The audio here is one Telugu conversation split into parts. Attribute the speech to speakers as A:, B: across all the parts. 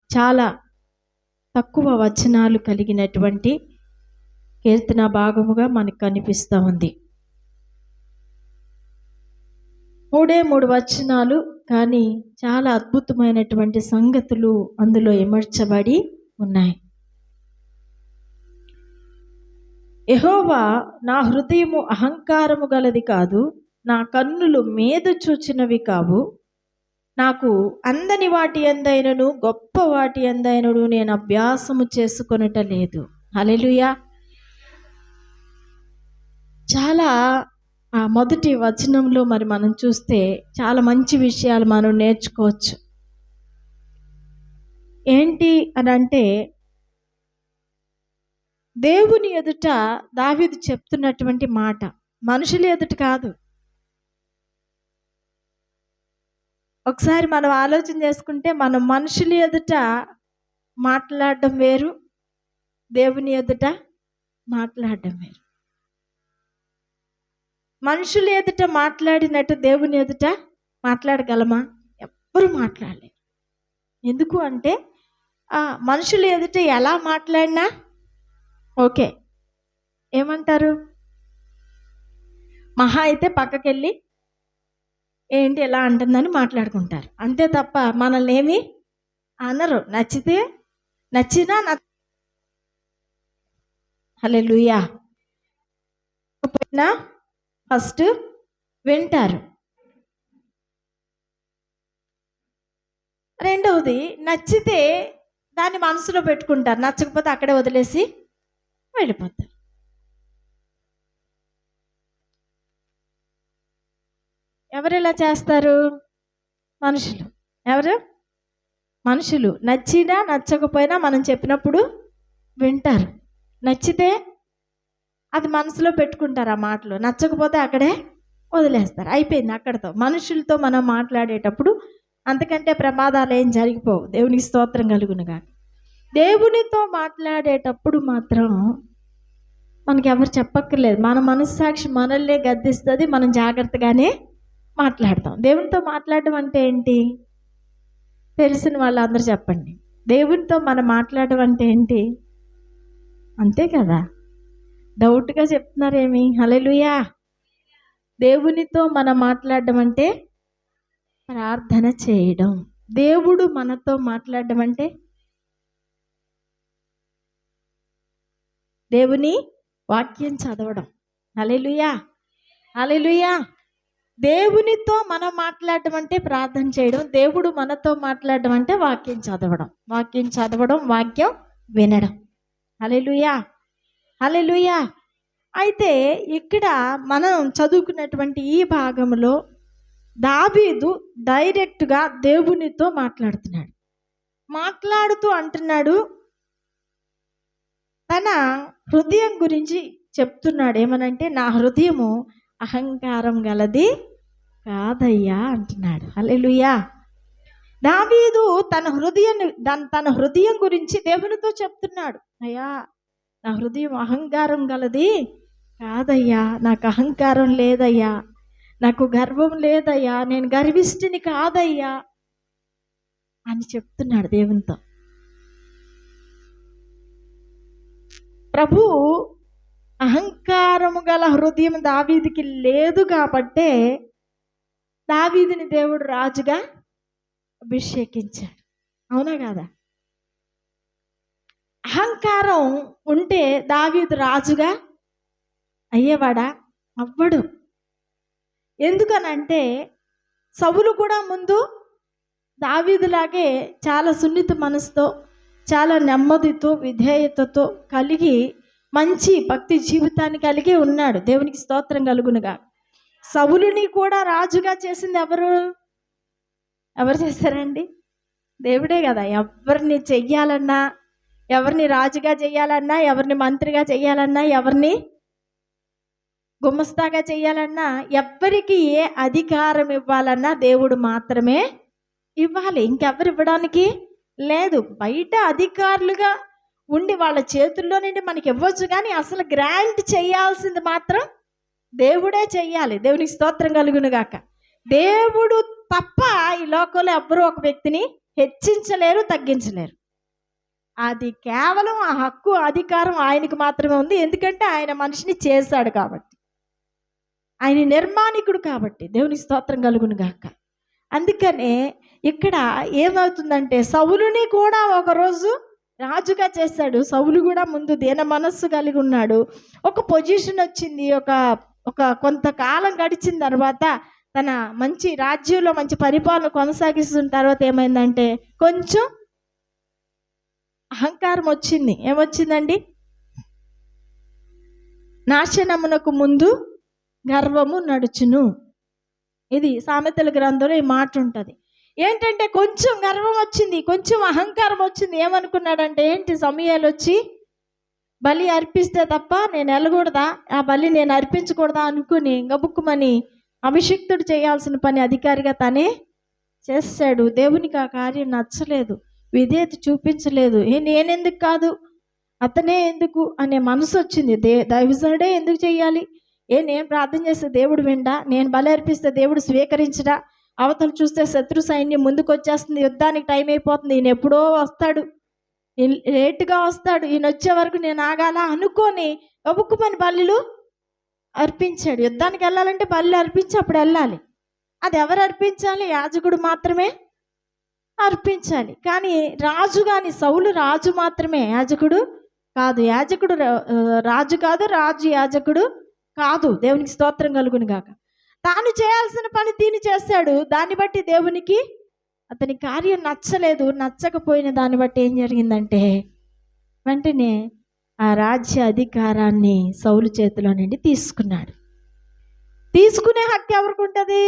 A: చాలా తక్కువ వచనాలు కలిగినటువంటి కీర్తన భాగముగా మనకు కనిపిస్తూ ఉంది. 3 వచనాలు, కానీ చాలా అద్భుతమైనటువంటి సంగతులు అందులో ఇమర్చబడి ఉన్నాయి. యెహోవా, నా హృదయము అహంకారము గలది కాదు, నా కన్నులు మేదు చూచినవి కావు. నాకు అందని వాటి యందైనను గొప్ప వాటి యందైనను నేను అభ్యాసము చేసుకొనుట లేదు. హల్లెలూయా. చాలా మొదటి వచనంలో మరి మనం చూస్తే చాలా మంచి విషయాలు మనం నేర్చుకోవచ్చు. ఏంటి అని అంటే, దేవుని ఎదుట దావీదు చెప్తున్నటువంటి మాట మనుషుల ఎదుట కాదు. ఒకసారి మనం ఆలోచన చేసుకుంటే, మనం మనుషుల ఎదుట మాట్లాడడం వేరు, దేవుని ఎదుట మాట్లాడడం వేరు. మనుషుల ఎదుట మాట్లాడినట్టు దేవుని ఎదుట మాట్లాడగలమా? ఎవ్వరు మాట్లాడలేరు. ఎందుకు అంటే, మనుషుల ఎదుట ఎలా మాట్లాడినా ఓకే, ఏమంటారు? మహా అయితే పక్కకెళ్ళి ఏంటి ఎలా అంటుందని మాట్లాడుకుంటారు, అంతే తప్ప మనల్ని ఏమి అనరు. నచ్చినా హల్లెలూయా ఫస్ట్ వింటారు. రెండవది, నచ్చితే దాన్ని మనసులో పెట్టుకుంటారు, నచ్చకపోతే అక్కడే వదిలేసి వెళ్ళిపోతారు. ఎవరు ఇలా చేస్తారు? మనుషులు. ఎవరు? మనుషులు. నచ్చినా నచ్చకపోయినా మనం చెప్పినప్పుడు వింటారు. నచ్చితే అది మనసులో పెట్టుకుంటారు, ఆ మాటలు. నచ్చకపోతే అక్కడే వదిలేస్తారు, అయిపోయింది అక్కడితో. మనుషులతో మనం మాట్లాడేటప్పుడు అంతకంటే ప్రమాదాలు ఏం జరిగిపోవు. దేవునికి స్తోత్రం కలుగునుగా. దేవునితో మాట్లాడేటప్పుడు మాత్రం మనకి ఎవరు చెప్పక్కర్లేదు, మన మనస్సాక్షి మనల్నే గద్దిస్తుంది, మనం జాగ్రత్తగానే మాట్లాడతాం. దేవునితో మాట్లాడడం అంటే ఏంటి? తెలిసిన వాళ్ళందరూ చెప్పండి. దేవునితో మనం మాట్లాడడం అంటే ఏంటి? అంతే కదా, డౌట్గా చెప్తున్నారేమి? హల్లెలూయా. దేవునితో మనం మాట్లాడడం అంటే ప్రార్థన చేయడం. దేవుడు మనతో మాట్లాడడం అంటే దేవుని వాక్యం చదవడం. హల్లెలూయా, హల్లెలూయా. దేవునితో మనం మాట్లాడడం అంటే ప్రార్థన చేయడం, దేవుడు మనతో మాట్లాడడం అంటే వాక్యం చదవడం. వాక్యం వినడం. హల్లెలూయా, హల్లెలూయా. అయితే ఇక్కడ మనం చదువుకున్నటువంటి ఈ భాగంలో దావీదు డైరెక్ట్గా దేవునితో మాట్లాడుతూ అంటున్నాడు, తన హృదయం గురించి చెప్తున్నాడు. ఏమనంటే, నా హృదయము అహంకారం గలది కాదయ్యా అంటున్నాడు. హల్లెలూయా. దావీదు తన హృదయం గురించి దేవునితో చెప్తున్నాడు. అయ్యా, నా హృదయం అహంకారం గలది కాదయ్యా, నాకు అహంకారం లేదయ్యా, నాకు గర్వం లేదయ్యా, నేను గర్విష్ఠుని కాదయ్యా అని చెప్తున్నాడు దేవునితో. ప్రభు అహంకారము గల హృదయం దావీదుకి లేదు కాబట్టే దావీదుని దేవుడు రాజుగా అభిషేకించాడు. అవునా కాదా? అహంకారం ఉంటే దావీదు రాజుగా అయ్యేవాడా? అవ్వడు. ఎందుకనంటే, సౌలు కూడా ముందు దావీదులాగే చాలా సున్నిత మనసుతో, చాలా నెమ్మదితో, విధేయతతో కలిగి మంచి భక్తి జీవితాన్ని కలిగి ఉన్నాడు. దేవునికి స్తోత్రం కలుగునుగా. సౌలుని కూడా రాజుగా చేసింది ఎవరు చేశారండి? దేవుడే కదా. ఎవరిని చెయ్యాలన్నా, ఎవరిని రాజుగా చెయ్యాలన్నా, ఎవరిని మంత్రిగా చెయ్యాలన్నా, ఎవరిని గుమస్తాగా చెయ్యాలన్నా, ఎవ్వరికి ఏ అధికారం ఇవ్వాలన్నా దేవుడు మాత్రమే ఇవ్వాలి. ఇంకెవరు ఇవ్వడానికి లేదు. బయట అధికారులుగా ఉండి వాళ్ళ చేతుల్లో నుండి మనకి ఇవ్వచ్చు, కానీ అసలు గ్రాంట్ చేయాల్సింది మాత్రం దేవుడే చెయ్యాలి. దేవునికి స్తోత్రం కలుగునుగాక. దేవుడు తప్ప ఈ లోకంలో ఎవ్వరూ ఒక వ్యక్తిని హెచ్చించలేరు, తగ్గించలేరు. అది కేవలం ఆ హక్కు, అధికారం ఆయనకి మాత్రమే ఉంది. ఎందుకంటే ఆయన మనిషిని చేశాడు కాబట్టి, ఆయన నిర్మాణికుడు కాబట్టి. దేవునికి స్తోత్రం కలుగును గాక. అందుకనే ఇక్కడ ఏమవుతుందంటే సౌలుని కూడా ఒకరోజు రాజుగా చేశాడు. సౌలు కూడా ముందు దీన మనస్సు కలిగి ఉన్నాడు. ఒక పొజిషన్ వచ్చింది, ఒక కొంతకాలం గడిచిన తర్వాత తన మంచి రాజ్యంలో మంచి పరిపాలన కొనసాగిస్తున్న తర్వాత ఏమైందంటే కొంచెం అహంకారం వచ్చింది. ఏమొచ్చిందండి? నాశనమునకు ముందు గర్వము నడుచును. ఇది సామెతల గ్రంథంలో ఈ మాట ఉంటుంది. ఏంటంటే కొంచెం గర్వం వచ్చింది, కొంచెం అహంకారం వచ్చింది. ఏమనుకున్నాడంటే, ఏంటి సమయాలు వచ్చి బలి అర్పిస్తే తప్ప నేను వెళ్ళకూడదా, ఆ బలి నేను అర్పించకూడదా అనుకుని గబుక్కుమని అభిషిక్తుడు చేయాల్సిన పని అధికారిగా తనే చేశాడు. దేవునికి ఆ కార్యం నచ్చలేదు, విధేయత చూపించలేదు. నేనెందుకు కాదు, అతనే ఎందుకు అనే మనసు వచ్చింది. దైవజనుడే ఎందుకు చెయ్యాలి, నేను ప్రార్థన చేస్తే దేవుడు విండా, నేను బలి అర్పిస్తే దేవుడు స్వీకరించడా, అవతలు చూస్తే శత్రు సైన్యం ముందుకు వచ్చేస్తుంది, యుద్ధానికి టైం అయిపోతుంది, ఈయన ఎప్పుడో వస్తాడు, లేటుగా వస్తాడు, ఈయన వచ్చే వరకు నేను ఆగాల అనుకొని ఒబుక్కుమని బలులు అర్పించాడు. యుద్ధానికి వెళ్ళాలంటే బలి అర్పించి అప్పుడు వెళ్ళాలి. అది ఎవరు అర్పించాలి? యాజకుడు మాత్రమే అర్పించాలి. కానీ రాజు, కానీ సౌలు రాజు మాత్రమే, యాజకుడు కాదు. యాజకుడు రాజు కాదు, రాజు యాజకుడు కాదు. దేవునికి స్తోత్రం కలుగును గాక. తాను చేయాల్సిన పని తీని చేశాడు. దాన్ని బట్టి దేవునికి అతని కార్యం నచ్చలేదు. నచ్చకపోయిన దాన్ని బట్టి ఏం జరిగిందంటే వెంటనే ఆ రాజ్య అధికారాన్ని సౌలు చేతిలో నుండి తీసుకున్నాడు. తీసుకునే హక్కు ఎవరికి ఉంటుంది?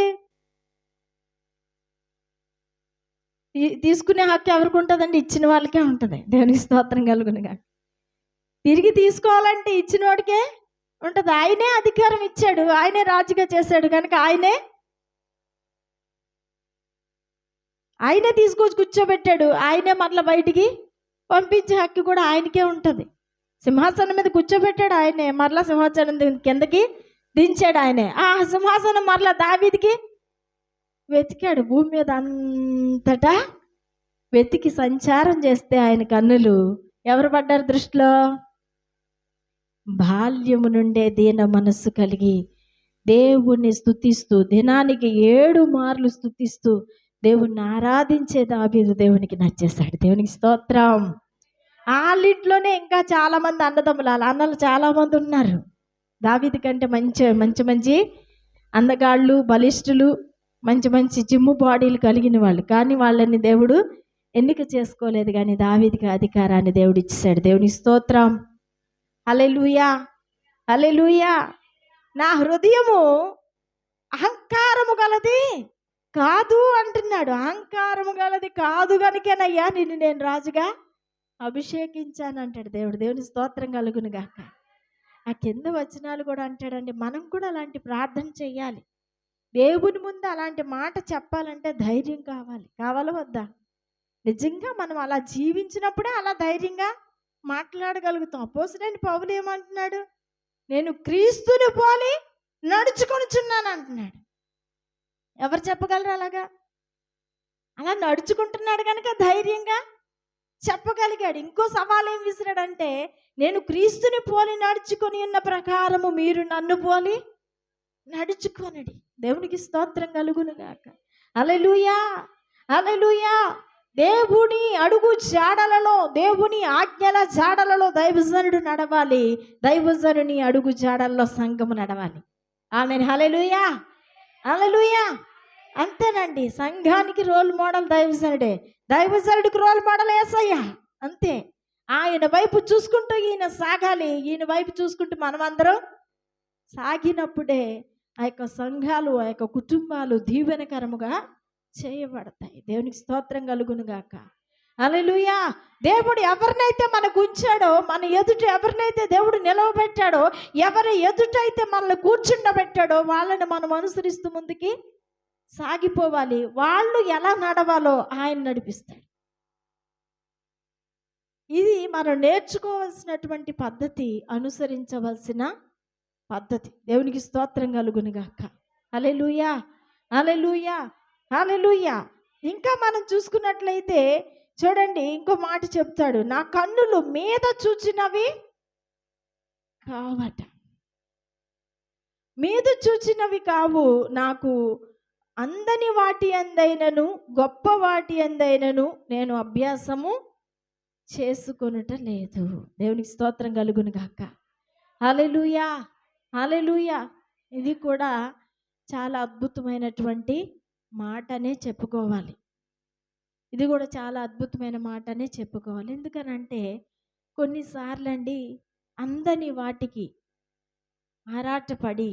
A: తీసుకునే హక్కు ఎవరికి ఉంటుందండి? ఇచ్చిన వాళ్ళకే ఉంటుంది. దేవునికి స్తోత్రం కలుగునుగా. తిరిగి తీసుకోవాలంటే ఇచ్చిన వాడికే ఉంటుంది. ఆయనే అధికారం ఇచ్చాడు, ఆయనే రాజుగా చేశాడు కనుక ఆయనే తీసుకొచ్చి కూర్చోబెట్టాడు. ఆయనే మరలా బయటికి పంపించే హక్కు కూడా ఆయనకే ఉంటుంది. సింహాసనం మీద కూర్చోబెట్టాడు ఆయనే, మరలా సింహాసనం కిందకి దించాడు ఆయనే. ఆ సింహాసనం మరలా దావీదుకి వెతికాడు. భూమి మీద అంతటా వెతికి సంచారం చేస్తే ఆయన కన్నులు ఎవరు పడ్డారు దృష్టిలో? బాల్యము నుండే దీన మనస్సు కలిగి దేవుణ్ణి స్తుతిస్తూ, దినానికి 7 మార్లు స్తుతిస్తూ దేవుణ్ణి ఆరాధించే దావీదు దేవునికి నచ్చేశాడు. దేవునికి స్తోత్రం. వాళ్ళింట్లోనే ఇంకా చాలామంది అన్నదమ్ములు, అన్నలు చాలామంది ఉన్నారు. దావీదు కంటే మంచి అందగాళ్ళు, బలిష్ఠులు, మంచి జిమ్ము బాడీలు కలిగిన వాళ్ళు. కానీ వాళ్ళని దేవుడు ఎన్నిక చేసుకోలేదు. కానీ దావీదుకి అధికారాన్ని దేవుడు ఇచ్చేశాడు. దేవునికి స్తోత్రం. హల్లెలూయా, హల్లెలూయా. నా హృదయము అహంకారము గలది కాదు అంటున్నాడు. అహంకారము గలది కాదు కనుకేనయ్యా నిన్ను నేను రాజుగా అభిషేకించాను అంటాడు దేవుడు. దేవుని స్తోత్రం కలుగును గాక. ఆ కింద వచనాలు కూడా అంటాడండి, మనం కూడా అలాంటి ప్రార్థన చెయ్యాలి. దేవుని ముందు అలాంటి మాట చెప్పాలంటే ధైర్యం కావాలా వద్దా? నిజంగా మనం అలా జీవించినప్పుడే అలా ధైర్యంగా మాట్లాడగలుగుతాం. అపోస్తలుడైన పౌలు ఏమంటున్నాడు? నేను క్రీస్తుని పోలి నడుచుకొనుచున్నాను అంటున్నాడు. ఎవరు చెప్పగలరు అలాగా? అలా నడుచుకుంటున్నాడు కనుక ధైర్యంగా చెప్పగలిగాడు. ఇంకో సవాల్ ఏం విసిరాడంటే, నేను క్రీస్తుని పోలి నడుచుకొని ఉన్న ప్రకారము మీరు నన్ను పోలి నడుచుకొనడి. దేవునికి స్తోత్రం కలుగును గాక. హల్లెలూయా, హల్లెలూయా. దేవుని అడుగు జాడలలో, దేవుని ఆజ్ఞల జాడలలో దైవజనుడు నడవాలి. దైవజనుని అడుగు జాడల్లో సంఘము నడవాలి. ఆమేన్. హల్లెలూయా, హల్లెలూయా. అంతేనండి. సంఘానికి రోల్ మోడల్ దైవజనుడే, దైవజనుడికి రోల్ మోడల్ యేసయ్య. అంతే. ఆయన వైపు చూసుకుంటూ ఈయన సాగాలి, ఈయన వైపు చూసుకుంటూ మనమందరం సాగినప్పుడే ఆ యొక్క సంఘాలు, ఆ యొక్క కుటుంబాలు దీవెనకరముగా చేయబడతాయి. దేవునికి స్తోత్రం కలుగును గాక. హల్లెలూయా. దేవుడు ఎవరినైతే మనకు ఉంచాడో, మన ఎదుట ఎవరినైతే దేవుడు నిలవబెట్టాడో, ఎవరి ఎదుటైతే మనల్ని కూర్చుండబెట్టాడో వాళ్ళని మనం అనుసరిస్తూ ముందుకి సాగిపోవాలి. వాళ్ళు ఎలా నడవాలో ఆయన నడిపిస్తాడు. ఇది మనం నేర్చుకోవాల్సినటువంటి పద్ధతి, అనుసరించవలసిన పద్ధతి. దేవునికి స్తోత్రం కలుగును గాక. హల్లెలూయా, హల్లెలూయా, హల్లెలూయా. ఇంకా మనం చూసుకున్నట్లయితే చూడండి, ఇంకో మాట చెప్తాడు, నా కన్నులు మీద చూచినవి కావట. మీద చూచినవి కావు, నాకు అందని వాటి అందైనను గొప్ప వాటి అందైనను నేను అభ్యాసము చేసుకొనుట లేదు. దేవునికి స్తోత్రం కలుగును గాక. హల్లెలూయా, హల్లెలూయా. ఇది కూడా చాలా అద్భుతమైనటువంటి మాటనే చెప్పుకోవాలి. ఇది కూడా చాలా అద్భుతమైన మాటనే చెప్పుకోవాలి. ఎందుకనంటే కొన్నిసార్లు అండి అందని వాటికి ఆరాటపడి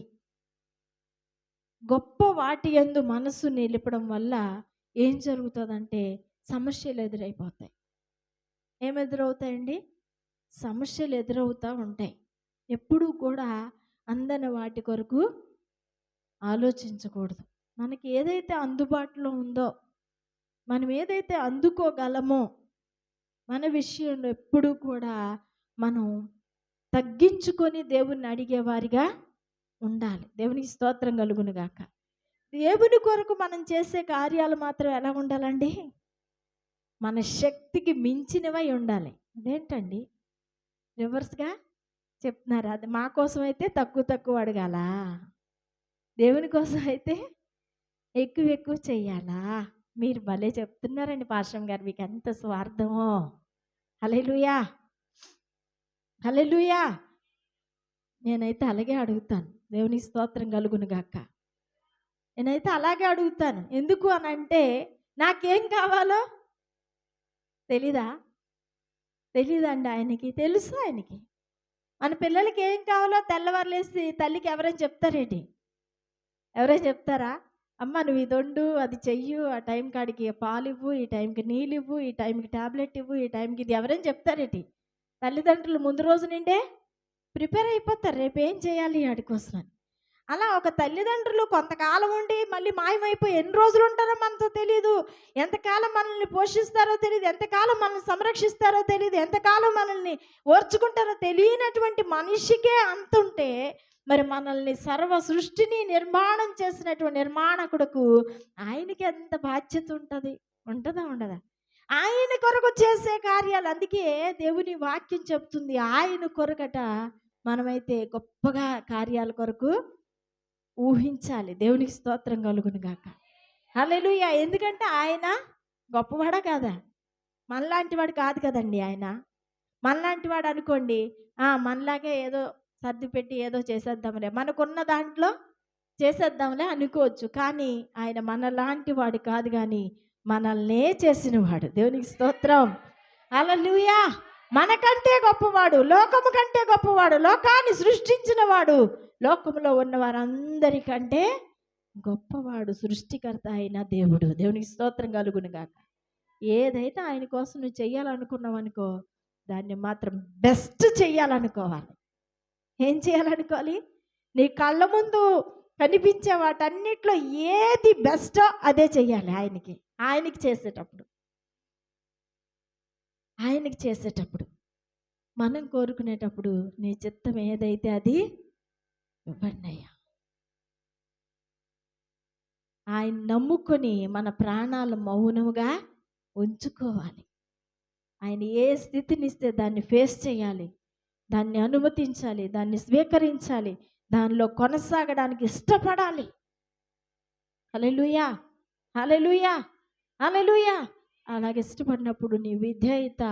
A: గొప్ప వాటి యందు మనసు నిలపడం వల్ల ఏం జరుగుతుందంటే సమస్యలు ఎదురైపోతాయి. ఏమెదురవుతాయండి? సమస్యలు ఎదురవుతూ ఉంటాయి. ఎప్పుడూ కూడా అందని వాటి కొరకు ఆలోచించకూడదు. మనకి ఏదైతే అందుబాటులో ఉందో, మనం ఏదైతే అందుకోగలమో, మన విషయంలో ఎప్పుడూ కూడా మనం తగ్గించుకొని దేవుణ్ణి అడిగేవారిగా ఉండాలి. దేవునికి స్తోత్రం కలుగును గాక. దేవుని కొరకు మనం చేసే కార్యాలు మాత్రం ఎలా ఉండాలండి? మన శక్తికి మించినవై ఉండాలి. అదేంటండి రివర్స్గా చెప్తున్నారు? అది మా కోసం అయితే తక్కువ అడగాల, దేవుని కోసం అయితే ఎక్కువ చెయ్యాలా? మీరు భలే చెప్తున్నారండి పాస్టర్ గారు, మీకు ఎంత స్వార్థమో. హల్లెలూయా, హల్లెలూయా. నేనైతే అలాగే అడుగుతాను. దేవుని స్తోత్రం కలుగును గాక. నేనైతే అలాగే అడుగుతాను. ఎందుకు అని అంటే నాకేం కావాలో తెలీదా? తెలీదండి ఆయనకి, తెలుసు ఆయనకి. మన పిల్లలకి ఏం కావాలో తెల్లవారులేసి తల్లికి ఎవరైనా చెప్తారేంటి? ఎవరైనా చెప్తారా? అమ్మ నువ్వు ఇది వండు, అది చెయ్యు, ఆ టైం కాడికి పాలు ఇవ్వు, ఈ టైంకి నీళ్ళు ఇవ్వు, ఈ టైంకి టాబ్లెట్ ఇవ్వు, ఈ టైంకి ఇది, ఎవరైనా చెప్తారేంటి? తల్లిదండ్రులు ముందు రోజు నుండే ప్రిపేర్ అయిపోతారు, రేపు ఏం చేయాలి వాడి కోసం. అలా ఒక తల్లిదండ్రులు కొంతకాలం ఉండి మళ్ళీ మాయమైపోయి ఎన్ని రోజులు ఉంటారో మనతో తెలియదు. ఎంతకాలం మనల్ని పోషిస్తారో తెలియదు, ఎంతకాలం మనల్ని సంరక్షిస్తారో తెలియదు, ఎంతకాలం మనల్ని ఓర్చుకుంటారో తెలియనటువంటి మనిషికే అంతుంటే మరి మనల్ని సర్వ సృష్టిని నిర్మాణం చేసినటువంటి నిర్మాణకుడుకు ఆయనకి ఎంత బాధ్యత ఉంటుంది? ఉంటుందా ఉండదా? ఆయన కొరకు చేసే కార్యాలు, అందుకే దేవుని వాక్యం చెప్తుంది ఆయన కొరకట మనమైతే గొప్పగా కార్యాల కొరకు ఊహించాలి. దేవునికి స్తోత్రం కలుగును గాక. హల్లెలూయా. ఎందుకంటే ఆయన గొప్పవాడా కాదా? మనలాంటి వాడు కాదు కదండి ఆయన. మనలాంటి వాడు అనుకోండి, మనలాగే ఏదో సర్ది పెట్టి ఏదో చేసేద్దాంలే, మనకున్న దాంట్లో చేసేద్దాంలే అనుకోవచ్చు. కానీ ఆయన మనలాంటి వాడు కాదు, కానీ మనల్నే చేసినవాడు. దేవునికి స్తోత్రం. హల్లెలూయా. మనకంటే గొప్పవాడు, లోకము కంటే గొప్పవాడు, లోకాన్ని సృష్టించిన వాడు, లోకంలో ఉన్న వారందరికంటే గొప్పవాడు, సృష్టికర్త అయిన దేవుడు. దేవునికి స్తోత్రం కలుగును గాక. ఏదైతే ఆయన కోసం నువ్వు చెయ్యాలనుకున్నావు అనుకో, దాన్ని మాత్రం బెస్ట్ చెయ్యాలనుకోవాలి. ఏం చేయాలనుకోవాలి? నీ కళ్ళ ముందు కనిపించే వాటన్నిట్లో ఏది బెస్టో అదే చెయ్యాలి. ఆయనకి చేసేటప్పుడు మనం కోరుకునేటప్పుడు నీ చిత్తం ఏదైతే అది ఇవ్వండి అయ్యా. ఆయన నమ్ముకొని మన ప్రాణాలు మౌనముగా ఉంచుకోవాలి. ఆయన ఏ స్థితినిస్తే దాన్ని ఫేస్ చేయాలి, దాన్ని అనుమతించాలి, దాన్ని స్వీకరించాలి, దానిలో కొనసాగడానికి ఇష్టపడాలి. హల్లెలూయా, హల్లెలూయా, హల్లెలూయా. అలాగే ఇష్టపడినప్పుడు నీ విధేయత,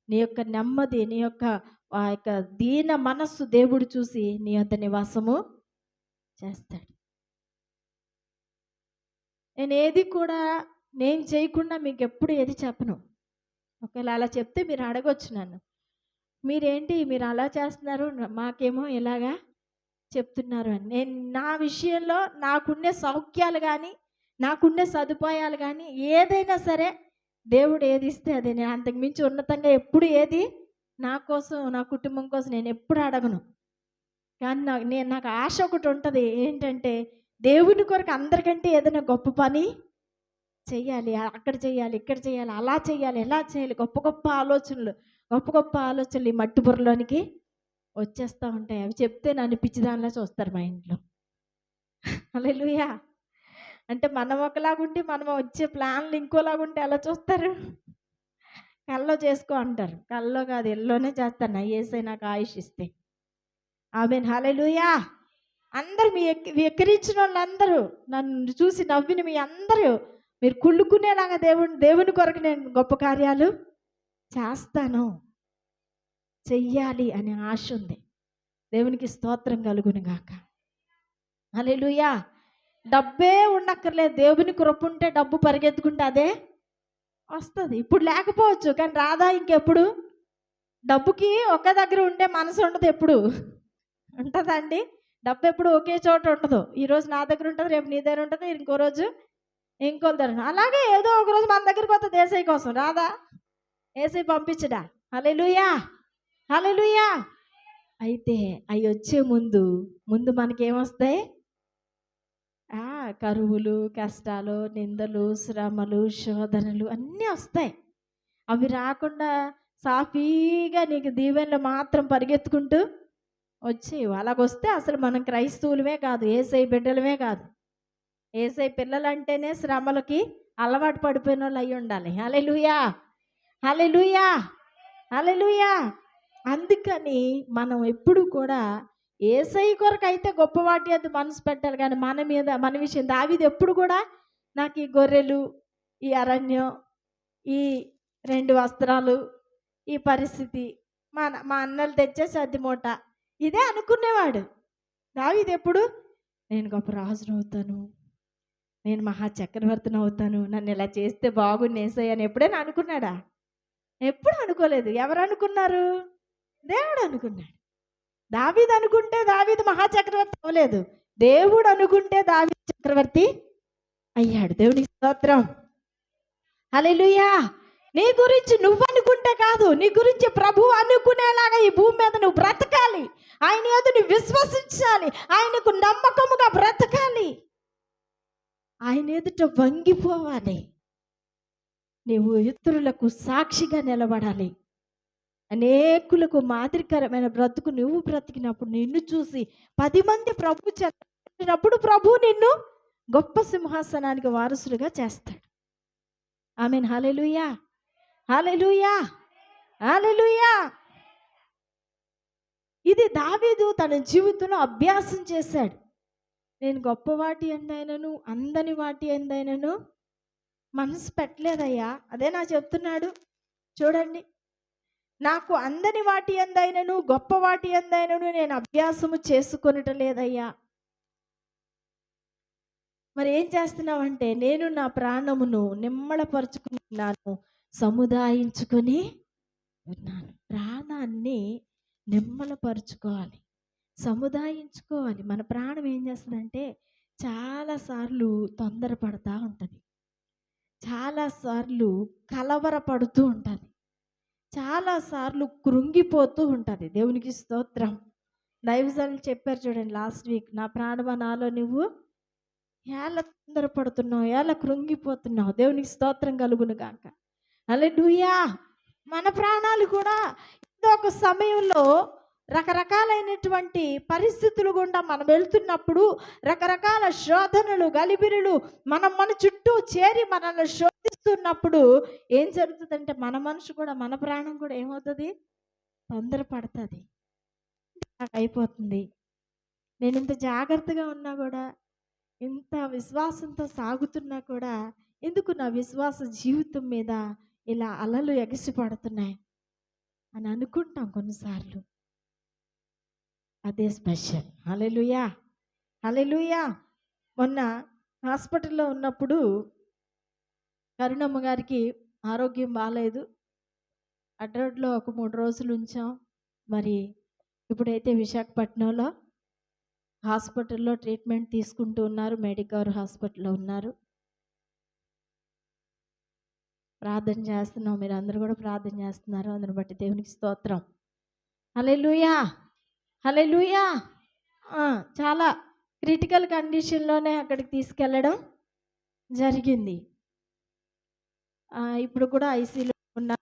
A: నీ యొక్క నెమ్మది, నీ యొక్క ఆ యొక్క దీన మనస్సు దేవుడు చూసి నీ యొక్క నివాసము చేస్తాడు. నేను చేయకుండా మీకు ఎప్పుడు ఏది చెప్పను. ఒకవేళ అలా చెప్తే మీరు అడగొచ్చు నన్ను, మీరు అలా చేస్తున్నారు, మాకేమో ఇలాగా చెప్తున్నారు అని. నేను నా విషయంలో నాకున్నే సౌఖ్యాలు కానీ, నాకున్నే సదుపాయాలు కానీ, ఏదైనా సరే దేవుడు ఏది ఇస్తే అదే. నేను అంతకు మించి ఉన్నతంగా ఎప్పుడు ఏది నా కోసం, నా కుటుంబం కోసం నేను ఎప్పుడు అడగను. కానీ నాకు ఆశ ఒకటి ఉంటుంది, ఏంటంటే దేవుని కొరకు అందరికంటే ఏదైనా గొప్ప పని చెయ్యాలి, అక్కడ చెయ్యాలి, ఇక్కడ చెయ్యాలి, అలా చెయ్యాలి, ఎలా చేయాలి, గొప్ప ఆలోచనలు ఈ మట్టి బుర్రలోనికి వచ్చేస్తూ ఉంటాయి. అవి చెప్తే నన్ను పిచ్చిదానిలా చూస్తారు మా ఇంట్లో. హల్లెలూయా. అంటే మనం ఒకలాగుండి మనం వచ్చే ప్లాన్లు ఇంకోలాగుంటే ఎలా చూస్తారు? కల్లో చేసుకో అంటారు. కల్లో కాదు, ఎల్లోనే చేస్తాను. నా యేసయ్య నాకు ఆయుష్ ఇస్తే. ఆమేన్, హల్లెలూయా. అందరూ వెక్కిరించినోళ్ళందరూ, నన్ను చూసి నవ్విన మీ అందరూ మీరు కుళ్ళుకునేలాగా దేవుని కొరకు నేను గొప్ప కార్యాలు చేస్తాను, చెయ్యాలి అనే ఆశ ఉంది. దేవునికి స్తోత్రం కలుగును గాక. హల్లెలూయా. డబ్బే ఉండక్కర్లేదు. దేవుని కృప ఉంటే డబ్బు పరిగెత్తుకుంటే అదే వస్తుంది. ఇప్పుడు లేకపోవచ్చు కానీ రాదా ఇంకెప్పుడు? డబ్బుకి ఒక్క దగ్గర ఉండే మనసు ఉండదు ఎప్పుడు. ఉంటుందండి? డబ్బు ఎప్పుడు ఒకే చోట ఉండదు. ఈరోజు నా దగ్గర ఉంటుంది, రేపు నీ దగ్గర ఉంటుంది, ఇంకో రోజు ఇంకోళ్ళ దగ్గర. అలాగే ఏదో ఒక రోజు మన దగ్గరికి వస్తుంది ఏసై కోసం. రాదా? ఏసై పంపించడా? హల్లెలూయా, హల్లెలూయా. అయితే అవి వచ్చే ముందు మనకేమొస్తాయి? కరువులు, కష్టాలు, నిందలు, శ్రమలు, శోధనలు అన్నీ వస్తాయి. అవి రాకుండా సాఫీగా నీకు దీవెనలు మాత్రం పరిగెత్తుకుంటూ వచ్చేవి. అలాగొస్తే అసలు మనం క్రైస్తవులమే కాదు, ఏసై బిడ్డలమే కాదు. ఏసై పిల్లలంటేనే శ్రమలకి అలవాటు పడిపోయిన వాళ్ళు అయి ఉండాలి. హల్లెలూయా, హల్లెలూయా, హల్లెలూయా. అందుకని మనం ఎప్పుడు కూడా ఏసై కొరకు అయితే గొప్ప వాటి అది మనసు పెట్టాలి, కానీ మన విషయం దావీదు ఎప్పుడు కూడా నాకు ఈ గొర్రెలు, ఈ అరణ్యం, ఈ 2 వస్త్రాలు, ఈ పరిస్థితి, మా అన్నలు తెచ్చే సద్ది మూట ఇదే అనుకునేవాడు. దావీదు ఎప్పుడు నేను గొప్ప రాజును అవుతాను, నేను మహాచక్రవర్తిని అవుతాను, నన్ను ఇలా చేస్తే బాగుండు యేసయ్య అని ఎప్పుడైనా అనుకున్నాడా? ఎప్పుడు అనుకోలేదు. ఎవరు అనుకున్నారు? దేవుడు అనుకున్నాడు. దావీదు అనుకుంటే దావీదు మహాచక్రవర్తి అవ్వలేదు. దేవుడు అనుకుంటే దావీదు చక్రవర్తి అయ్యాడు. దేవునికి స్తోత్రం, హల్లెలూయా. నీ గురించి నువ్వు అనుకుంటే కాదు, నీ గురించి ప్రభువు అనుకునేలాగా ఈ భూమి మీద నువ్వు బ్రతకాలి. ఆయన యందు నువ్వు విశ్వసించాలి, ఆయనకు నమ్మకముగా బ్రతకాలి, ఆయన ఎదుట వంగిపోవాలి, నీవు ఇతరులకు సాక్షిగా నిలబడాలి. అనేకులకు మాదిరికరమైన బ్రతుకు నువ్వు బ్రతికినప్పుడు నిన్ను చూసి 10 మంది ప్రభు చేసినప్పుడు ప్రభు నిన్ను గొప్ప సింహాసనానికి వారసులుగా చేస్తాడు. ఆమేన్, హల్లెలూయా, హల్లెలూయా, హల్లెలూయా. ఇది దావీదు తన జీవితంలో అభ్యాసం చేశాడు. నేను గొప్ప వాటి ఎందైనను అందని వాటి ఎందైనను మనసు పెట్టలేదయ్యా. అదే నా చెప్తున్నాడు చూడండి. నాకు అందని వాటి ఎందైనను గొప్ప వాటి ఎందైనను నేను అభ్యాసము చేసుకొనటం లేదయ్యా. మరి ఏం చేస్తున్నావంటే, నేను నా ప్రాణమును నిమ్మళపరుచుకున్నాను, సముదాయించుకొని ఉన్నాను. ప్రాణాన్ని నిమ్మళపరుచుకోవాలి, సముదాయించుకోవాలి. మన ప్రాణం ఏం చేస్తుందంటే చాలాసార్లు తొందరపడతా ఉంటుంది, చాలాసార్లు కలవరపడుతూ ఉంటుంది, చాలాసార్లు కృంగిపోతూ ఉంటుంది. దేవునికి స్తోత్రం. దైవజనులు చెప్పారు చూడండి లాస్ట్ వీక్, నా ప్రాణమా నాలో నువ్వు ఎలా తొందరపడుతున్నావు, ఎలా కృంగిపోతున్నావు. దేవునికి స్తోత్రం కలుగును గాక. హల్లెలూయా. మన ప్రాణాలు కూడా ఏదో ఒక సమయంలో రకరకాలైనటువంటి పరిస్థితులు గుండా మనం వెళ్తున్నప్పుడు, రకరకాల శోధనలు, గలిబిలులు మన చుట్టూ చేరి మనల్ని శోధిస్తున్నప్పుడు ఏం జరుగుతుందంటే మన మనసు కూడా, మన ప్రాణం కూడా ఏమవుతుంది? తొందరపడుతుంది, అయిపోతుంది. నేను ఇంత జాగ్రత్తగా ఉన్నా కూడా, ఇంత విశ్వాసంతో సాగుతున్నా కూడా ఎందుకు నా విశ్వాస జీవితం మీద ఇలా అలలు ఎగసి పడుతున్నాయి అని అనుకుంటాం కొన్నిసార్లు. అదే స్పెషల్. హల్లెలూయా, హల్లెలూయా. మొన్న హాస్పిటల్లో ఉన్నప్పుడు కరుణమ్మ గారికి ఆరోగ్యం బాగాలేదు. అడ్రోడ్లో ఒక 3 రోజులు ఉంచాం. మరి ఇప్పుడైతే విశాఖపట్నంలో హాస్పిటల్లో ట్రీట్మెంట్ తీసుకుంటూ ఉన్నారు, మెడికవర్ హాస్పిటల్లో ఉన్నారు. ప్రార్థన చేస్తున్నాం, మీరు అందరూ కూడా ప్రార్థన చేస్తున్నారు. అందుని బట్టి దేవునికి స్తోత్రం. హల్లెలూయా, హల్లెలూయా. చాలా క్రిటికల్ కండిషన్లోనే అక్కడికి తీసుకెళ్ళడం జరిగింది. ఇప్పుడు కూడా ఐసీలో ఉన్న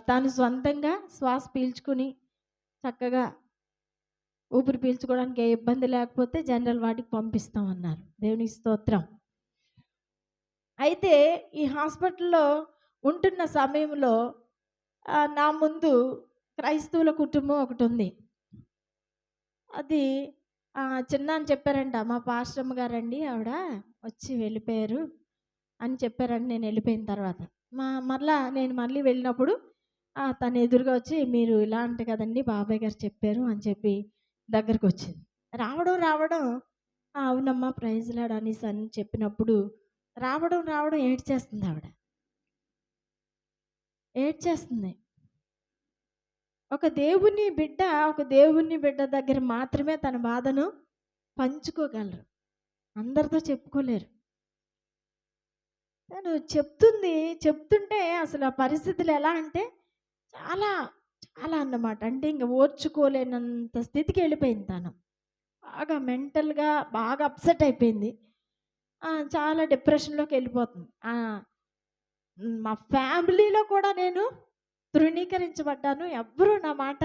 A: తాను సొంతంగా శ్వాస పీల్చుకుని చక్కగా ఊపిరి పీల్చుకోవడానికి ఏ ఇబ్బంది లేకపోతే జనరల్ వార్డుకి పంపిస్తామన్నారు. దేవునికి స్తోత్రం. అయితే ఈ హాస్పిటల్‌లో ఉంటున్న సమయంలో నా ముందు క్రైస్తవుల కుటుంబం ఒకటుంది. అది చిన్న అని చెప్పారంట. మా పాస్టమ్మ గారండి ఆవిడ వచ్చి వెళ్ళిపోయారు అని చెప్పారండి నేను వెళ్ళిపోయిన తర్వాత. మరలా నేను మళ్ళీ వెళ్ళినప్పుడు తను ఎదురుగా వచ్చి మీరు ఇలా అంటే కదండీ బాబాయ్ గారు చెప్పారు అని చెప్పి దగ్గరకొచ్చింది. రావడం అవునమ్మా ప్రైజ్ లార్డ్ అనేసి అని చెప్పినప్పుడు రావడం ఏడ్చేస్తుంది ఆవిడ. ఏడ్చేస్తుంది. ఒక దేవుని బిడ్డ దగ్గర మాత్రమే తన బాధను పంచుకోగలరు. అందరితో చెప్పుకోలేరు. తను చెప్తుంటే అసలు ఆ పరిస్థితులు ఎలా అంటే చాలా చాలా అన్నమాట. అంటే ఇంక ఓర్చుకోలేనంత స్థితికి వెళ్ళిపోయింది తను. బాగా మెంటల్‌గా బాగా అప్సెట్ అయిపోయింది. చాలా డిప్రెషన్‌లోకి వెళ్ళిపోతుంది. మా ఫ్యామిలీలో కూడా నేను తృణీకరించబడ్డాను. ఎవ్వరూ నా మాట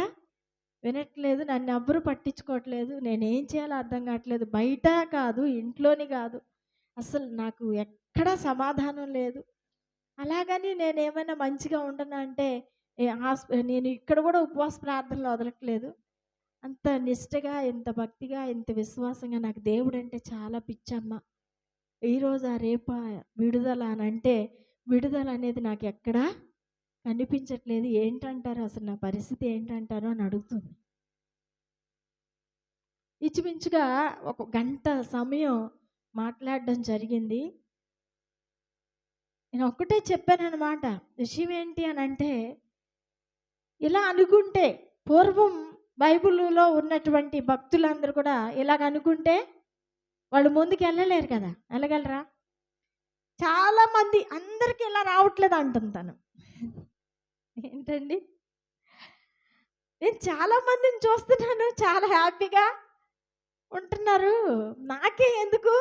A: వినట్లేదు. నన్ను ఎవ్వరూ పట్టించుకోవట్లేదు. నేనేం చేయాలో అర్థం కావట్లేదు. బయట కాదు, ఇంట్లోని కాదు. అసలు నాకు ఎక్కడా సమాధానం లేదు. అలాగని నేనేమైనా మంచిగా ఉండనా అంటే నేను ఇక్కడ కూడా ఉపవాస ప్రార్థనలు వదలట్లేదు. అంత నిష్టగా, ఇంత భక్తిగా, ఇంత విశ్వాసంగా నాకు దేవుడంటే చాలా పిచ్చమ్మ. ఈరోజా రేపా విడుదల అనంటే విడుదల అనేది నాకు ఎక్కడా కనిపించట్లేదు. ఏంటంటారు అసలు నా పరిస్థితి ఏంటంటారు అని అడుగుతుంది. ఇంచుమించుగా ఒక గంట సమయం మాట్లాడడం జరిగింది. నేను ఒక్కటే చెప్పానన్నమాట. విషయం ఏంటి అని అంటే ఇలా అనుకుంటే పూర్వం బైబిల్లో ఉన్నటువంటి భక్తులందరూ కూడా ఇలాగ అనుకుంటే వాళ్ళు ముందుకు వెళ్ళలేరు కదా. వెళ్ళగలరా? చాలామంది అందరికీ ఇలా రావట్లేదు అంటుంది తను. ఏంటండి, నేను చాలామందిని చూస్తున్నాను చాలా హ్యాపీగా ఉంటున్నారు. నాకే ఎందుకు?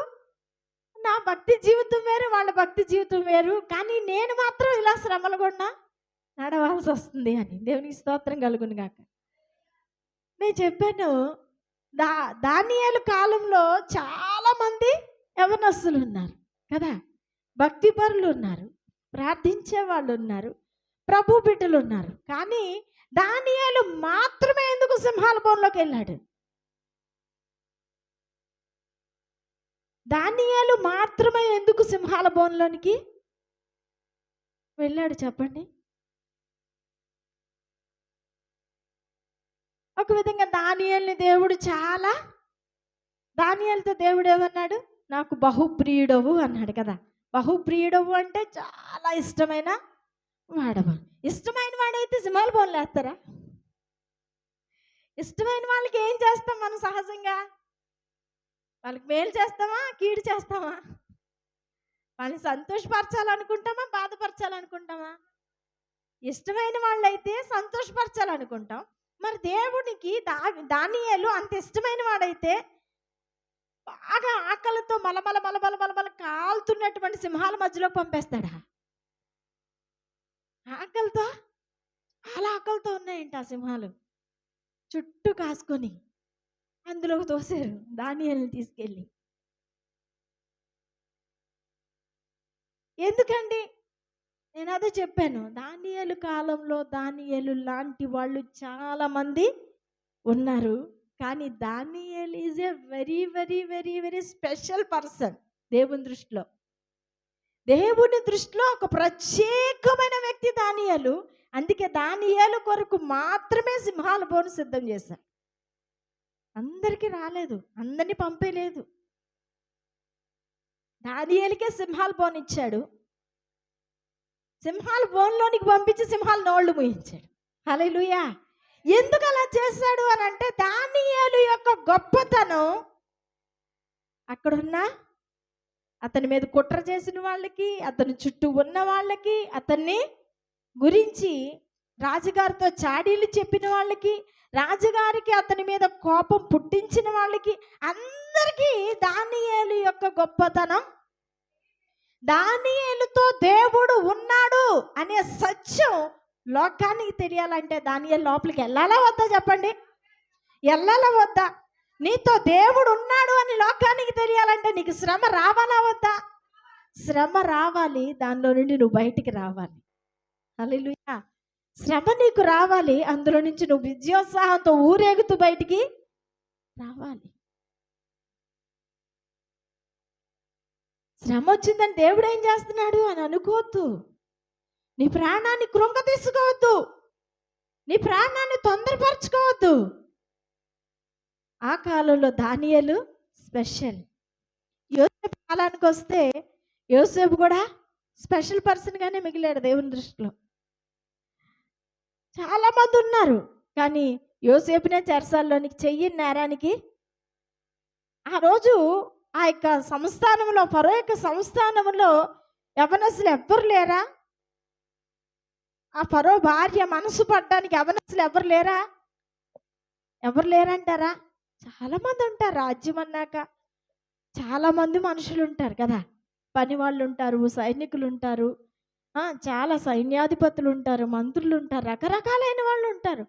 A: నా భక్తి జీవితం వేరు, వాళ్ళ భక్తి జీవితం వేరు. కానీ నేను మాత్రం ఇలా శ్రమలు గుండా నడవాల్సి వస్తుంది అని. దేవునికి స్తోత్రం కలుగును గాక. నేను చెప్పాను దానియేలు కాలంలో చాలామంది యవనస్తులు ఉన్నారు కదా, భక్తి పరులు ఉన్నారు, ప్రార్థించే వాళ్ళు ఉన్నారు, ప్రభు బిడ్డలు ఉన్నారు. కానీ దానియేలు మాత్రమే ఎందుకు సింహాల బోన్లోకి వెళ్ళాడు? దానియేలు మాత్రమే ఎందుకు సింహాల బోన్లోనికి వెళ్ళాడు చెప్పండి? ఒక విధంగా దానియేలుతో దేవుడు ఏమన్నాడు? నాకు బహుప్రియుడవు అన్నాడు కదా. బహుప్రియుడవు అంటే చాలా ఇష్టమైన వాడవా. ఇష్టమైన వాడైతే సింహాల బోన్లు వేస్తారా? ఇష్టమైన వాళ్ళకి ఏం చేస్తాం మనం సహజంగా? వాళ్ళకి మేలు చేస్తామా, కీడు చేస్తామా? వాళ్ళని సంతోషపరచాలనుకుంటామా, బాధపరచాలనుకుంటామా? ఇష్టమైన వాళ్ళైతే సంతోషపరచాలనుకుంటాం. మరి దేవునికి దానియేలు అంత ఇష్టమైన వాడైతే బాగా ఆకలితో మలమల కాలుతున్నటువంటి సింహాల మధ్యలో పంపేస్తాడా? ఆకలితో, చాలా ఆకలితో ఉన్నాయంట ఆ సింహాలు. చుట్టూ కాసుకొని అందులోకి తోసారు దానియేలుని తీసుకెళ్ళి. ఎందుకండి? నేను అదే చెప్పాను. దానియేలు కాలంలో దానియేలు లాంటి వాళ్ళు చాలా మంది ఉన్నారు. కానీ దానియేలు is a very very very very special person దేవుని దృష్టిలో. దేవుని దృష్టిలో ఒక ప్రత్యేకమైన వ్యక్తి దానియేలు. అందుకే దానియేలు కొరకు మాత్రమే సింహాల బోను సిద్ధం చేశారు. అందరికీ రాలేదు, అందరినీ పంపేలేదు. దానియేలుకే సింహాల బోన్ ఇచ్చాడు. సింహాల బోన్లోనికి పంపించి సింహాల నోళ్ళు మూయించాడు. హల్లెలూయా. ఎందుకు అలా చేశాడు అని అంటే దానియేలు యొక్క గొప్పతనం అక్కడున్న అతని మీద కుట్ర చేసిన వాళ్ళకి, అతని చుట్టూ ఉన్న వాళ్ళకి, అతన్ని గురించి రాజుగారితో చాడీలు చెప్పిన వాళ్ళకి, రాజుగారికి అతని మీద కోపం పుట్టించిన వాళ్ళకి అందరికీ దానియేలు యొక్క గొప్పతనం, దానియేలుతో దేవుడు ఉన్నాడు అనే సత్యం లోకానికి తెలియాలంటే దానియేలు లోపలికి వెళ్ళాలా వద్దా చెప్పండి? వెళ్ళాలా వద్దా? నీతో దేవుడు ఉన్నాడు అని లోకానికి తెలియాలంటే నీకు శ్రమ రావాలా వద్దా? శ్రమ రావాలి, దానిలో నుండి నువ్వు బయటికి రావాలి. హల్లెలూయా. శ్రమ నీకు రావాలి, అందులో నుంచి నువ్వు విజయోత్సాహంతో ఊరేగుతూ బయటికి రావాలి. శ్రమ వచ్చిందని దేవుడు ఏం చేస్తున్నాడు అని అనుకోవద్దు. నీ ప్రాణాన్ని కృంగ తీసుకోవద్దు, నీ ప్రాణాన్ని తొందరపరచుకోవద్దు. ఆ కాలంలో దానియేలు స్పెషల్. యోసేపు కాలానికి వస్తే యోసేపు కూడా స్పెషల్ పర్సన్గానే మిగిలాడు దేవుని దృష్టిలో. చాలా మంది ఉన్నారు, కానీ యోసేపునే చెరసాల్లోనికి చెయ్యని నేరానికి ఆ రోజు ఆ యొక్క సంస్థానంలో, ఫరో యొక్క సంస్థానంలో యవనస్తులు ఎవ్వరు లేరా? ఆ ఫరో భార్య మనసు పడ్డానికి యవనస్తులు ఎవరు లేరా? ఎవరు లేరంటారా? చాలా మంది ఉంటారు. రాజ్యం అన్నాక చాలా మంది మనుషులు ఉంటారు కదా. పని వాళ్ళు ఉంటారు, సైనికులు ఉంటారు, చాలా సైన్యాధిపతులు ఉంటారు, మంత్రులు ఉంటారు, రకరకాలైన వాళ్ళు ఉంటారు.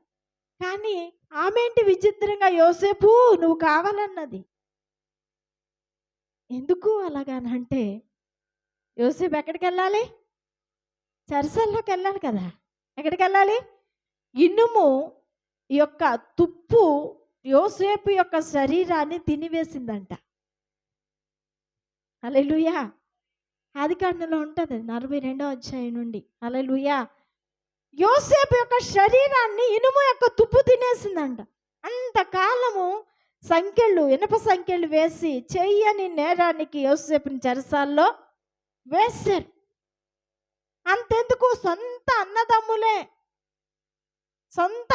A: కానీ ఆమె ఏంటి విచిత్రంగా యోసేపు నువ్వు కావాలన్నది. ఎందుకు అలాగానంటే యోసేపు ఎక్కడికి వెళ్ళాలి? చెరసాల్లోకి వెళ్ళాలి కదా. ఎక్కడికి వెళ్ళాలి? ఇనుము యొక్క తుప్పు యోసేపు యొక్క శరీరాన్ని తినివేసిందంట. హల్లెలూయా. ఆదికాండంలో ఉంటుంది 42వ అధ్యాయం నుండి. హల్లెలూయా. యోసేపు యొక్క శరీరాన్ని ఇనుము యొక్క తుప్పు తినేసిందంట. అంతకాలము సంకెళ్ళు, ఇనుప సంకెళ్ళు వేసి చెయ్యని నేరానికి యోసేపుని చెరసాల్లో వేశారు. అంతెందుకు, సొంత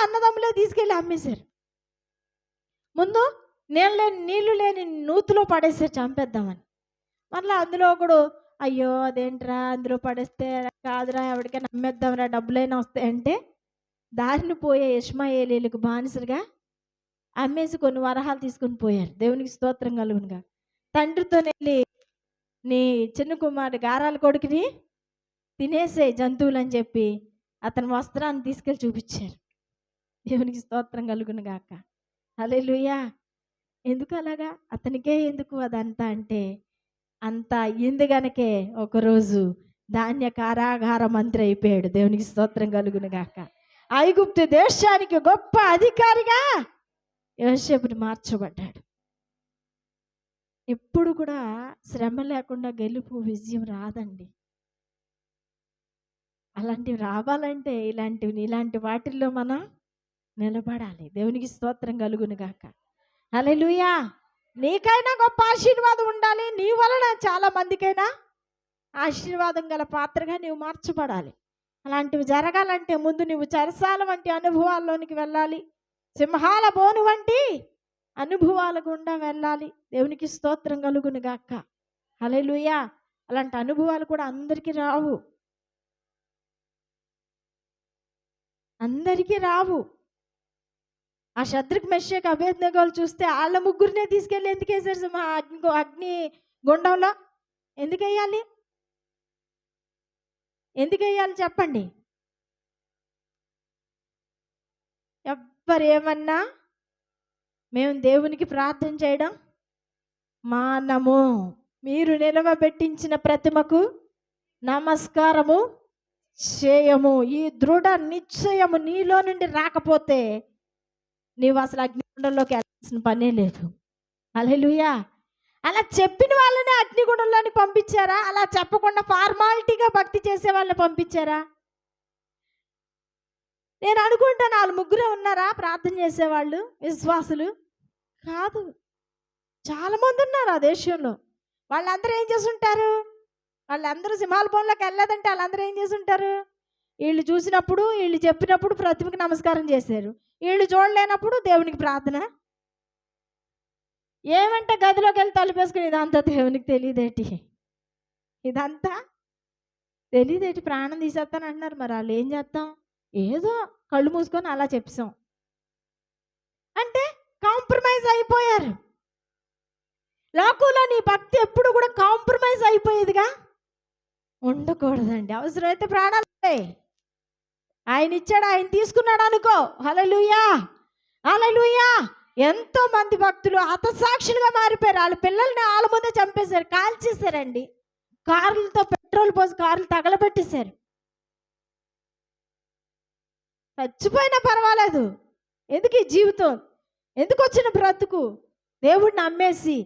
A: అన్నదమ్ములే తీసుకెళ్ళి అమ్మేశారు. ముందు నీళ్లు లేని నూతులో పడేసారు చంపేద్దామని. మళ్ళీ అందులో ఒకడు అయ్యో అదేంట్రా అందులో పడేస్తే కాదురా, ఎవరికైనా అమ్మేద్దాంరా డబ్బులైనా వస్తాయంటే దారిని పోయే ఇష్మాయేలీలకు బానిసలుగా అమ్మేసి కొన్ని వరహాలు తీసుకుని పోయారు. దేవునికి స్తోత్రం కలుగునుగా. తండ్రితో వెళ్ళి నీ చిన్న కుమారుడు గారాల కొడుకుని తినేసే జంతువులు అని చెప్పి అతని వస్త్రాన్ని తీసుకెళ్ళి చూపించారు. దేవునికి స్తోత్రం కలుగునుగాక. హల్లెలూయా. ఎందుకు అలాగా? అతనికే ఎందుకు అదంతా అంటే అంత అయ్యింది గనకే ఒకరోజు ధాన్య కారాగార మంత్రి అయిపోయాడు. దేవునికి స్తోత్రం కలుగునుగాక. ఐగుప్తు దేశానికి గొప్ప అధికారిగా యోసేపుని మార్చబడ్డాడు. ఎప్పుడు కూడా శ్రమ లేకుండా గెలుపు, విజయం రాదండి. అలాంటివి రావాలంటే ఇలాంటి వాటిల్లో మనం నిలబడాలి. దేవునికి స్తోత్రం కలుగునుగాక. హల్లెలూయా. నీకైనా గొప్ప ఆశీర్వాదం ఉండాలి, నీ వలన చాలా మందికైనా ఆశీర్వాదం గల పాత్రగా నీవు మార్చబడాలి. అలాంటివి జరగాలంటే ముందు నువ్వు చెరసాల వంటి అనుభవాల్లోనికి వెళ్ళాలి, సింహాల బోను వంటి అనుభవాల గుండా వెళ్ళాలి. దేవునికి స్తోత్రం కలుగునుగాక. హల్లెలూయా. అలాంటి అనుభవాలు కూడా అందరికీ రావు. ఆ శద్రకు, మెషకు, అబేద్నెగోలు చూస్తే వాళ్ళ ముగ్గురినే తీసుకెళ్ళి ఎందుకు వేసారు అగ్ని గుండంలో? ఎందుకు వేయాలి చెప్పండి? ఎవ్వరేమన్నా మేము దేవునికి ప్రార్థన చేయడం మానము. మీరు నిలవబెట్టించిన ప్రతిమకు నమస్కారము చేయము. ఈ దృఢ నిశ్చయము నీలో నుండి రాకపోతే నీవు అసలు అగ్నిగుండంలోకి వెళ్ళాల్సిన పనే లేదు. హల్లెలూయా. అలా చెప్పిన వాళ్ళని అగ్నిగుండంలోని పంపించారా? అలా చెప్పకుండా ఫార్మాలిటీగా భక్తి చేసే వాళ్ళని పంపించారా? నేను అనుకుంటాను వాళ్ళు ముగ్గురే ఉన్నారా ప్రార్థన చేసేవాళ్ళు, విశ్వాసులు? కాదు, చాలా మంది ఉన్నారు ఆ దేశంలో. వాళ్ళందరూ ఏం చేసుంటారు? వాళ్ళందరూ సింహాల బోన్లోకి వెళ్ళలేదంటే వాళ్ళందరూ ఏం చేసుంటారు? వీళ్ళు చూసినప్పుడు, వీళ్ళు చెప్పినప్పుడు ప్రతిమకి నమస్కారం చేశారు. వీళ్ళు చూడలేనప్పుడు దేవునికి ప్రార్థన. ఏమంటే గదిలోకి వెళ్ళి తలుపేసుకుని ఇదంతా దేవునికి తెలియదేటి ప్రాణం తీసేస్తాను అంటున్నారు. మరి వాళ్ళు ఏం చేస్తాం? ఏదో కళ్ళు మూసుకొని అలా చెప్పాం అంటే కాంప్రమైజ్ అయిపోయారు. లోకంలో నీ భక్తి ఎప్పుడు కూడా కాంప్రమైజ్ అయిపోయేదిగా ఉండకూడదండి. అవసరమైతే ప్రాణాలు ఆయన ఇచ్చాడు, ఆయన తీసుకున్నాడు అనుకో. హల్లెలూయా. హల్లెలూయా. ఎంతో మంది భక్తులు హతసాక్షులుగా మారిపోయారు. వాళ్ళ పిల్లల్ని వాళ్ళ ముందే చంపేశారు, కాల్చేశారండి. కార్లతో పెట్రోల్ పోసి కార్లు తగలబెట్టేశారు. చచ్చిపోయినా పర్వాలేదు, ఎందుకు ఈ జీవితం, ఎందుకు వచ్చిన బ్రతుకు? దేవుడిని అమ్మేసి,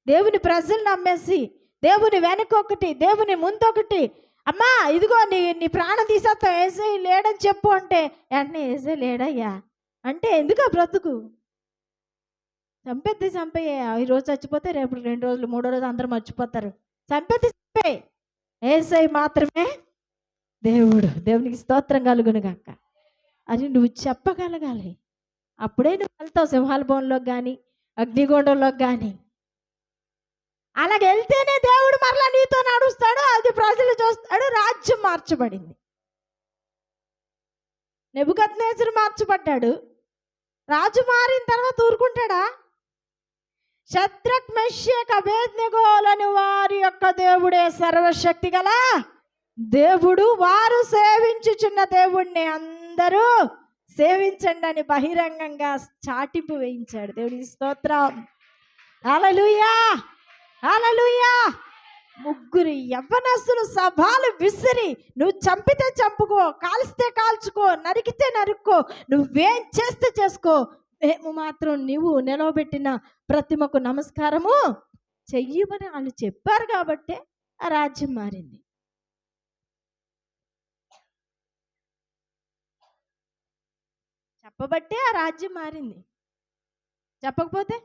A: దేవుని ప్రజల్ని అమ్మేసి, దేవుని వెనకొకటి దేవుని ముందొకటి, అమ్మా ఇదిగో నీ నీ ప్రాణం తీసేస్తాం, ఏసై లేడని చెప్పు అంటే వెంటనే ఏసై లేడయ్యా అంటే ఎందుకు ఆ బ్రతుకు? చంపేయ, ఈరోజు చచ్చిపోతే రేపు 2 రోజులు 3 రోజులు అందరూ మర్చిపోతారు. చంపే ఏసై మాత్రమే దేవుడు. దేవునికి స్తోత్రం కలుగును గాక. అది నువ్వు చెప్పగలగాలి, అప్పుడే నువ్వు వెళ్తావు సింహాల భవనంలోకి కానీ అగ్నిగుండంలోకి కానీ. అలాగే వెళ్తేనే దేవుడు మరలా నీతో నడుస్తాడు, అది ప్రజలు చూస్తాడు. రాజ్యం మార్చబడింది. నెబుకద్నెజరు మార్చబడ్డాడు, రాజు మారిన తర్వాత ఊరుకుంటాడా? షద్రక్ మెషక్ అబేద్నెగోలను వారి యొక్క దేవుడే సర్వశక్తి గల దేవుడు, వారు సేవించుచున్న దేవుణ్ణి అందరూ సేవించండి అని బహిరంగంగా చాటింపు వేయించాడు. దేవుడికి స్తోత్రం. హల్లెలూయా, హల్లెలూయా. 3 యవ్వనస్తులు సభాలు విసిరి, నువ్వు చంపితే చంపుకో, కాల్స్తే కాల్చుకో, నరికితే నరుక్కో, నువ్వేం చేస్తే చేసుకో, మేము మాత్రం నీవు నిలవబెట్టిన ప్రతిమకు నమస్కారము చెయ్యమని వాళ్ళు చెప్పారు కాబట్టే ఆ రాజ్యం మారింది. చెప్పబట్టే ఆ రాజ్యం మారింది. చెప్పకపోతే